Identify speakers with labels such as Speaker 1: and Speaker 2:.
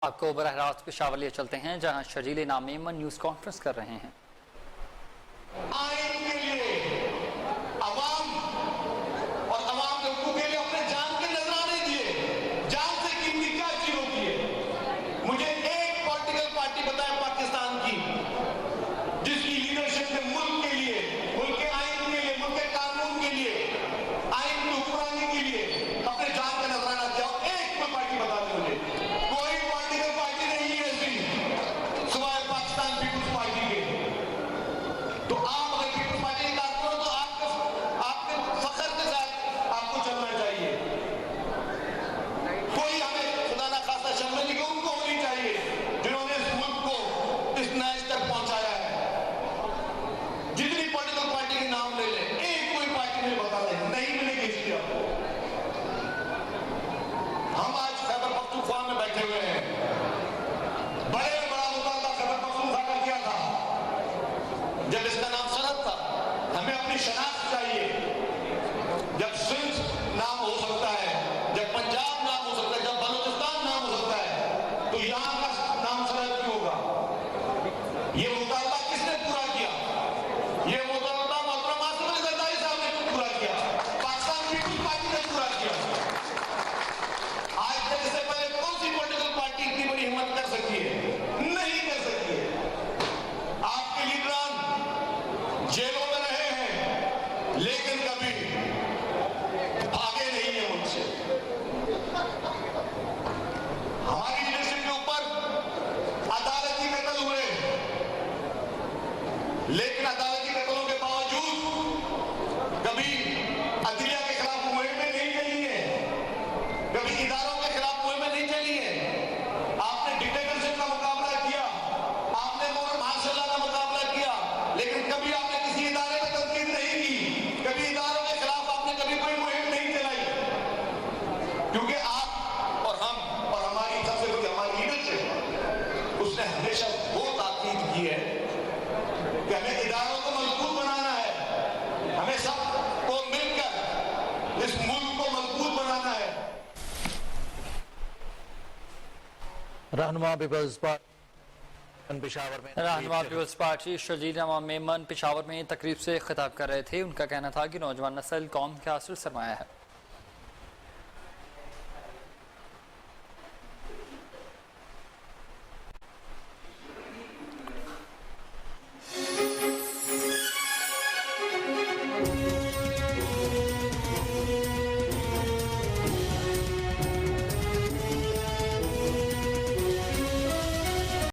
Speaker 1: आपको बरह रास्त पेशावर लिए चलते हैं जहां शर्जील इनाम मेमन न्यूज कॉन्फ्रेंस कर रहे हैं।
Speaker 2: आइन के लिए अवाम और अवाम के हुकूक के लिए अपने जान के नजराने दिए, जान से कीमती क्या चीजों की है। मुझे एक पॉलिटिकल पार्टी बताए पाकिस्तान की जिसकी लीडरशिप ने मुल्क के लिए, मुल्क के आइन के लिए, मुल्क के कानून के लिए, आइन की हुक्मरानी के लिए अपने जान का नजराना दिया। एक कोई पार्टी बता दे मुझे, कोई पॉलिटिकल पार्टी नहीं है ऐसी सिवाय पाकिस्तान पीपुल्स पार्टी के। तो आप अगर पीपुल्स पार्टी की बात करो तो आपके फख्र के साथ आपको चलना चाहिए। कोई हमें खुदा ना खासा शर्म नहीं, उनको होनी चाहिए जिन्होंने इस मुल्क को इस नए तक पहुंचाया है। जितनी पॉलिटिकल पार्टी के नाम ले लें, एक कोई पार्टी में बता दें, नहीं मिलेगी इसकी आपको। हम आज खैबर पख्तूनख्वा में बैठे हुए हैं, बड़ा मुतालबा खैबर पख्तूनख्वा का किया था जब इसका नाम सरहद था। हमें अपनी शनाख्त चाहिए। जब सिंध नाम हो सकता है, जब पंजाब नाम हो सकता है, जब बलूचिस्तान नाम हो सकता है, तो यहां का नाम सरहद क्यों होगा? ये मुतालबा किसने पूरा किया? ये मुतालबा मोहतरम आसिफ अली जरदारी साहब ने पूरा किया, पाकिस्तान पीपुल्स पार्टी ने पूरा किया। आज तक इससे पहले कौन सी पॉलिटिकल पार्टी इतनी बड़ी हिम्मत कर सकती है? नहीं कर सकती है। आपके लीडरान जेलों में रहे हैं लेकिन कभी भागे नहीं है मुझसे। हमारी लीडरशिप के ऊपर अदालती कत्ल हुए, लेकिन अदालती कत्लों के बावजूद कभी अदलिया के खिलाफ मुहिमें नहीं चली है, कभी इदारों के खिलाफ मुहिमें नहीं चली है। आपने डिक्टेटरशिप का मुकाबला किया, आपने मार्शल का मुकाबला किया, लेकिन कभी आपने किसी इदारे पर तनकीद नहीं की, कभी इदारों के खिलाफ आपने कभी कोई मुहिम नहीं चलाई। क्योंकि आप और हम और हमारी सबसे बड़ी हमारी लीडरशिप, उसने हमेशा वो ताकीद की है कि हमें इदारों को मजबूत बनाना है, हमें सबको मिलकर इस मुल्क को मजबूत बनाना है।
Speaker 3: रहनुमा पीपल्स पार्टी
Speaker 1: रहनुमा पीपल्स पार्टी शर्जील इनाम मेमन पेशावर में तकरीब से खिताब कर रहे थे। उनका कहना था कि नौजवान नस्ल कौम का असली सरमाया है।